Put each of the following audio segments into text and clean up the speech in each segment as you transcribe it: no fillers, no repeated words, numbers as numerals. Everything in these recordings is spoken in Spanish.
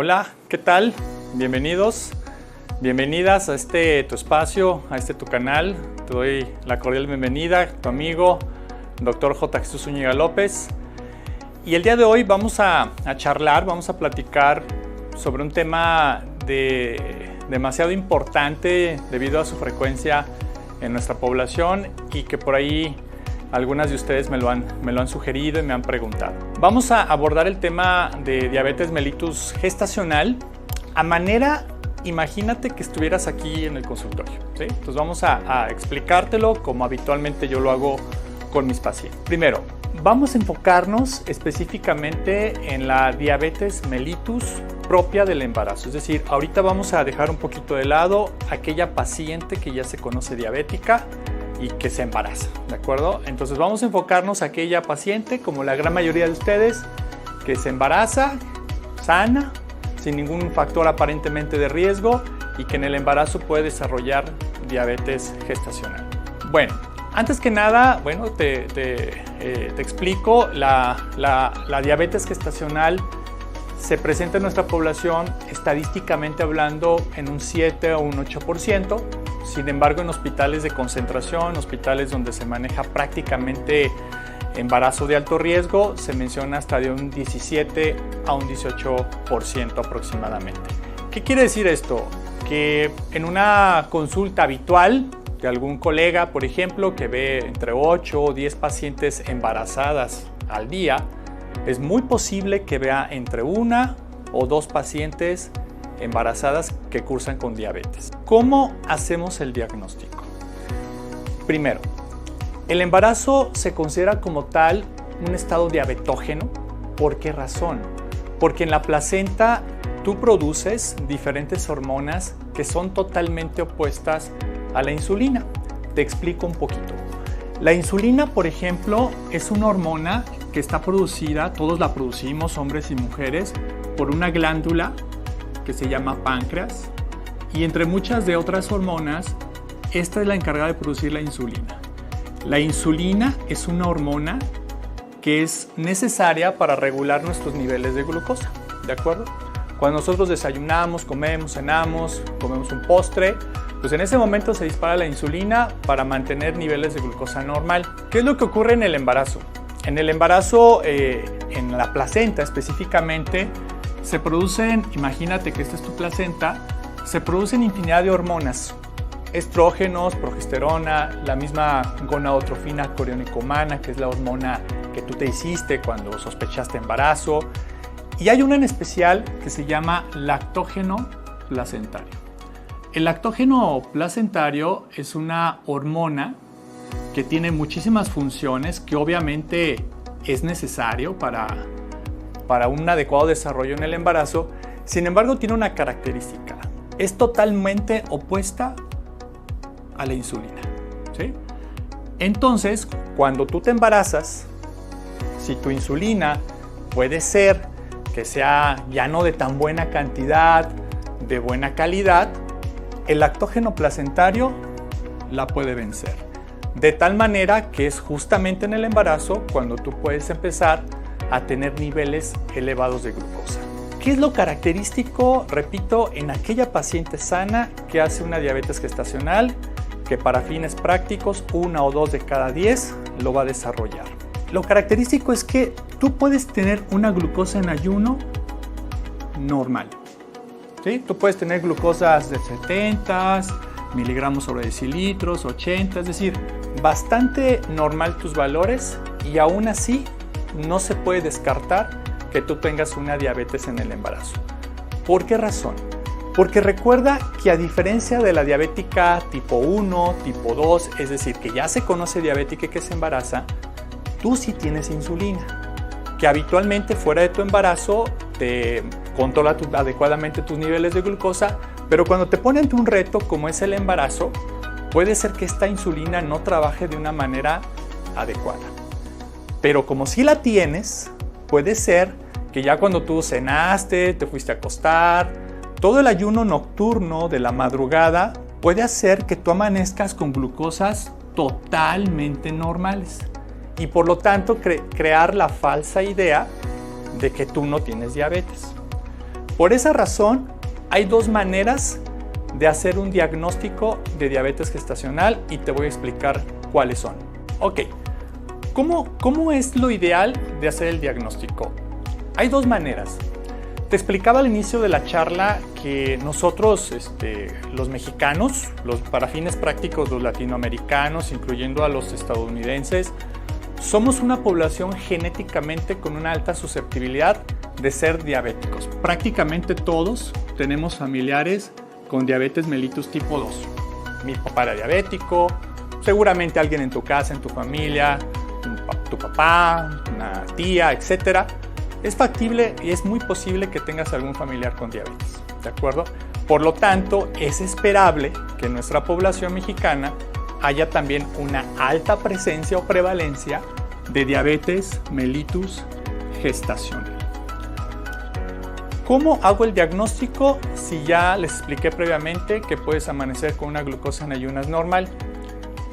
Hola, ¿qué tal? Bienvenidos, bienvenidas a este tu espacio, a este tu canal. Te doy la cordial bienvenida, tu amigo, Dr. J. Jesús Zúñiga López. Y el día de hoy vamos a charlar, vamos a platicar sobre un tema demasiado importante debido a su frecuencia en nuestra población y que por ahí algunas de ustedes me lo han sugerido y me han preguntado. Vamos a abordar el tema de diabetes mellitus gestacional a manera, imagínate que estuvieras aquí en el consultorio, ¿sí? Entonces vamos a explicártelo como habitualmente yo lo hago con mis pacientes. Primero, vamos a enfocarnos específicamente en la diabetes mellitus propia del embarazo. Es decir, ahorita vamos a dejar un poquito de lado aquella paciente que ya se conoce diabética y que se embaraza, ¿de acuerdo? Entonces vamos a enfocarnos a aquella paciente, como la gran mayoría de ustedes, que se embaraza, sana, sin ningún factor aparentemente de riesgo y que en el embarazo puede desarrollar diabetes gestacional. Bueno, antes que nada, bueno, te explico, la diabetes gestacional se presenta en nuestra población estadísticamente hablando en un 7 o un 8%. Sin embargo, en hospitales de concentración, hospitales donde se maneja prácticamente embarazo de alto riesgo, se menciona hasta de un 17 a un 18% aproximadamente. ¿Qué quiere decir esto? Que en una consulta habitual de algún colega, por ejemplo, que ve entre 8 o 10 pacientes embarazadas al día, es muy posible que vea entre 1 o 2 pacientes embarazadas que cursan con diabetes. ¿Cómo hacemos el diagnóstico? Primero, el embarazo se considera como tal un estado diabetógeno. ¿Por qué razón? Porque en la placenta tú produces diferentes hormonas que son totalmente opuestas a la insulina. Te explico un poquito. La insulina, por ejemplo, es una hormona que está producida, todos la producimos, hombres y mujeres, por una glándula que se llama páncreas, y entre muchas de otras hormonas, esta es la encargada de producir la insulina. La insulina es una hormona que es necesaria para regular nuestros niveles de glucosa, ¿de acuerdo? Cuando nosotros desayunamos, comemos, cenamos, comemos un postre, pues en ese momento se dispara la insulina para mantener niveles de glucosa normal. ¿Qué es lo que ocurre en el embarazo? En el embarazo, en la placenta específicamente, se producen, imagínate que esta es tu placenta, se producen infinidad de hormonas, estrógenos, progesterona, la misma gonadotrofina coriónica humana, que es la hormona que tú te hiciste cuando sospechaste embarazo, y hay una en especial que se llama lactógeno placentario. El lactógeno placentario es una hormona que tiene muchísimas funciones que obviamente es necesario para un adecuado desarrollo en el embarazo. Sin embargo, tiene una característica: es totalmente opuesta a la insulina, ¿sí? Entonces, cuando tú te embarazas, si tu insulina puede ser que sea ya no de tan buena cantidad, de buena calidad, el lactógeno placentario la puede vencer. De tal manera que es justamente en el embarazo cuando tú puedes empezar a tener niveles elevados de glucosa. ¿Qué es lo característico, repito, en aquella paciente sana que hace una diabetes gestacional, que para fines prácticos 1 o 2 de cada 10 lo va a desarrollar? Lo característico es que tú puedes tener una glucosa en ayuno normal, ¿sí? Tú puedes tener glucosas de 70 miligramos sobre decilitros, 80, es decir, bastante normal tus valores, y aún así no se puede descartar que tú tengas una diabetes en el embarazo. ¿Por qué razón? Porque recuerda que a diferencia de la diabética tipo 1, tipo 2, es decir, que ya se conoce diabética y que se embaraza, tú sí tienes insulina, que habitualmente fuera de tu embarazo te controla adecuadamente tus niveles de glucosa, pero cuando te ponen un reto como es el embarazo, puede ser que esta insulina no trabaje de una manera adecuada. Pero como sí la tienes, puede ser que ya cuando tú cenaste, te fuiste a acostar, todo el ayuno nocturno de la madrugada puede hacer que tú amanezcas con glucosas totalmente normales y por lo tanto crear la falsa idea de que tú no tienes diabetes. Por esa razón, hay dos maneras de hacer un diagnóstico de diabetes gestacional y te voy a explicar cuáles son. Ok, ¿cómo es lo ideal de hacer el diagnóstico? Hay dos maneras. Te explicaba al inicio de la charla que nosotros, los mexicanos, para fines prácticos los latinoamericanos, incluyendo a los estadounidenses, somos una población genéticamente con una alta susceptibilidad de ser diabéticos. Prácticamente todos tenemos familiares con diabetes mellitus tipo 2. Mi papá era diabético, seguramente alguien en tu casa, en tu familia, tu papá, una tía, etc. Es factible y es muy posible que tengas algún familiar con diabetes, ¿de acuerdo? Por lo tanto, es esperable que en nuestra población mexicana haya también una alta presencia o prevalencia de diabetes mellitus gestacional. ¿Cómo hago el diagnóstico? Si ya les expliqué previamente que puedes amanecer con una glucosa en ayunas normal,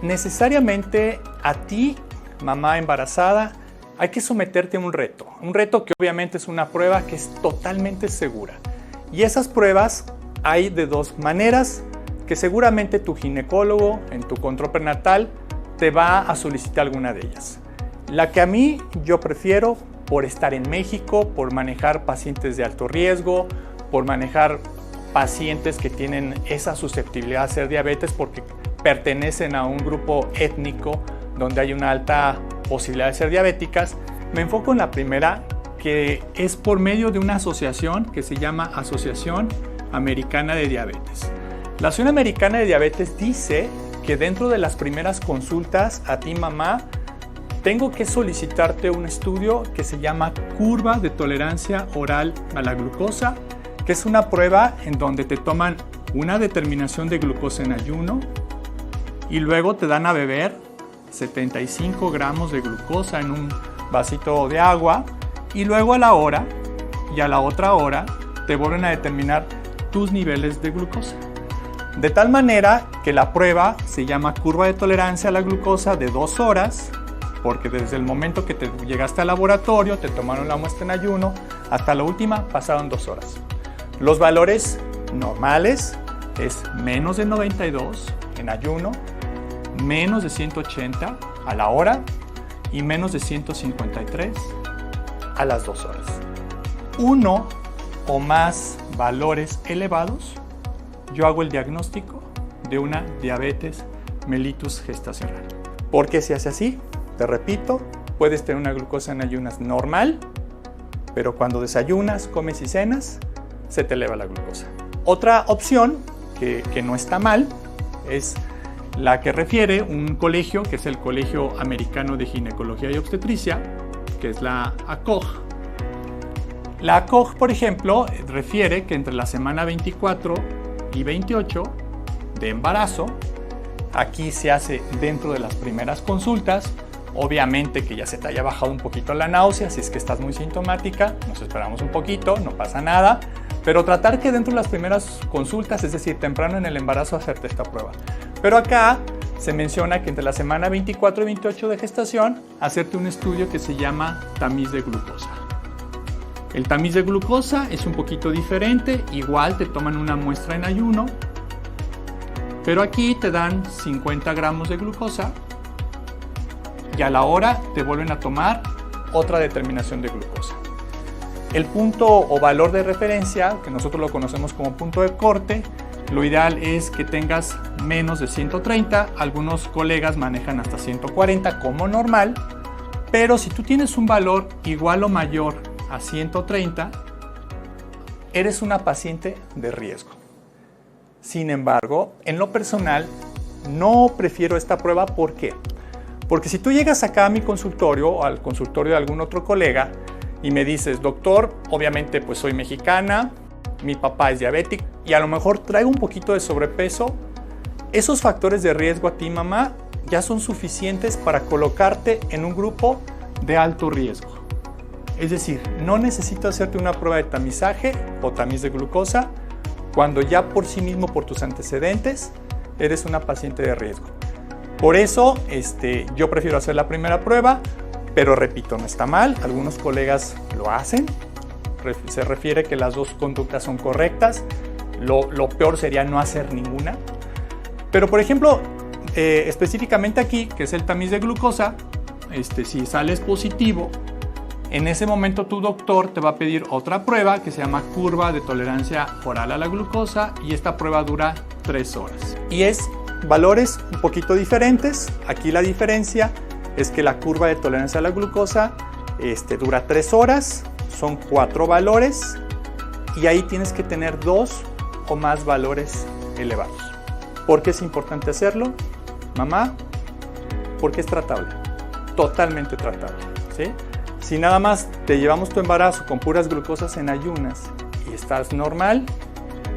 necesariamente a ti, mamá embarazada, hay que someterte a un reto que obviamente es una prueba que es totalmente segura. Y esas pruebas hay de dos maneras que seguramente tu ginecólogo en tu control prenatal te va a solicitar alguna de ellas. La que a mí yo prefiero por estar en México, por manejar pacientes de alto riesgo, por manejar pacientes que tienen esa susceptibilidad a ser diabetes porque pertenecen a un grupo étnico donde hay una alta posibilidad de ser diabéticas, me enfoco en la primera, que es por medio de una asociación que se llama Asociación Americana de Diabetes. La Asociación Americana de Diabetes dice que dentro de las primeras consultas a ti, mamá, tengo que solicitarte un estudio que se llama curva de tolerancia oral a la glucosa, que es una prueba en donde te toman una determinación de glucosa en ayuno y luego te dan a beber 75 gramos de glucosa en un vasito de agua y luego a la hora y a la otra hora te vuelven a determinar tus niveles de glucosa. De tal manera que la prueba se llama curva de tolerancia a la glucosa de 2 horas, porque desde el momento que te llegaste al laboratorio, te tomaron la muestra en ayuno, hasta la última pasaron 2 horas. Los valores normales es menos de 92 en ayuno, menos de 180 a la hora y menos de 153 a las 2 horas. Uno o más valores elevados, yo hago el diagnóstico de una diabetes mellitus gestacional. ¿Por qué se hace así? Te repito, puedes tener una glucosa en ayunas normal, pero cuando desayunas, comes y cenas, se te eleva la glucosa. Otra opción que no está mal es la que refiere un colegio, que es el Colegio Americano de Ginecología y Obstetricia, que es la ACOG. La ACOG, por ejemplo, refiere que entre la semana 24 y 28 de embarazo, aquí se hace dentro de las primeras consultas, obviamente que ya se te haya bajado un poquito la náusea, si es que estás muy sintomática, nos esperamos un poquito, no pasa nada, pero tratar que dentro de las primeras consultas, es decir, temprano en el embarazo, hacerte esta prueba. Pero acá se menciona que entre la semana 24 y 28 de gestación, hacerte un estudio que se llama tamiz de glucosa. El tamiz de glucosa es un poquito diferente, igual te toman una muestra en ayuno, pero aquí te dan 50 gramos de glucosa y a la hora te vuelven a tomar otra determinación de glucosa. El punto o valor de referencia, que nosotros lo conocemos como punto de corte, lo ideal es que tengas menos de 130, algunos colegas manejan hasta 140 como normal, pero si tú tienes un valor igual o mayor a 130, eres una paciente de riesgo. Sin embargo, en lo personal, no prefiero esta prueba. ¿Por qué? Porque si tú llegas acá a mi consultorio o al consultorio de algún otro colega y me dices, doctor, obviamente pues soy mexicana, mi papá es diabético y a lo mejor traigo un poquito de sobrepeso, esos factores de riesgo a ti, mamá, ya son suficientes para colocarte en un grupo de alto riesgo. Es decir, no necesito hacerte una prueba de tamizaje o tamiz de glucosa cuando ya por sí mismo, por tus antecedentes, eres una paciente de riesgo. Por eso, yo prefiero hacer la primera prueba, pero repito, no está mal, algunos colegas lo hacen, se refiere que las dos conductas son correctas. Lo peor sería no hacer ninguna. Pero, por ejemplo, específicamente aquí, que es el tamiz de glucosa, si sales positivo, en ese momento tu doctor te va a pedir otra prueba que se llama curva de tolerancia oral a la glucosa, y esta prueba dura 3 horas. Y es valores un poquito diferentes. Aquí la diferencia es que la curva de tolerancia a la glucosa dura 3 horas, son 4 valores, y ahí tienes que tener 2 o más valores elevados. ¿Por qué es importante hacerlo? Mamá, porque es tratable, totalmente tratable, ¿sí? Si nada más te llevamos tu embarazo con puras glucosas en ayunas y estás normal,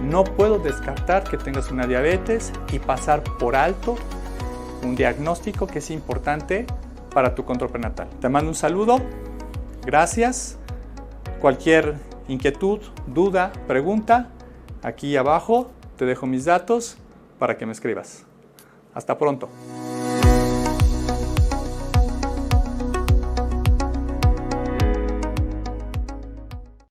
no puedo descartar que tengas una diabetes y pasar por alto un diagnóstico que es importante para tu control prenatal. Te mando un saludo, gracias. Cualquier inquietud, duda, pregunta, aquí abajo te dejo mis datos para que me escribas. Hasta pronto.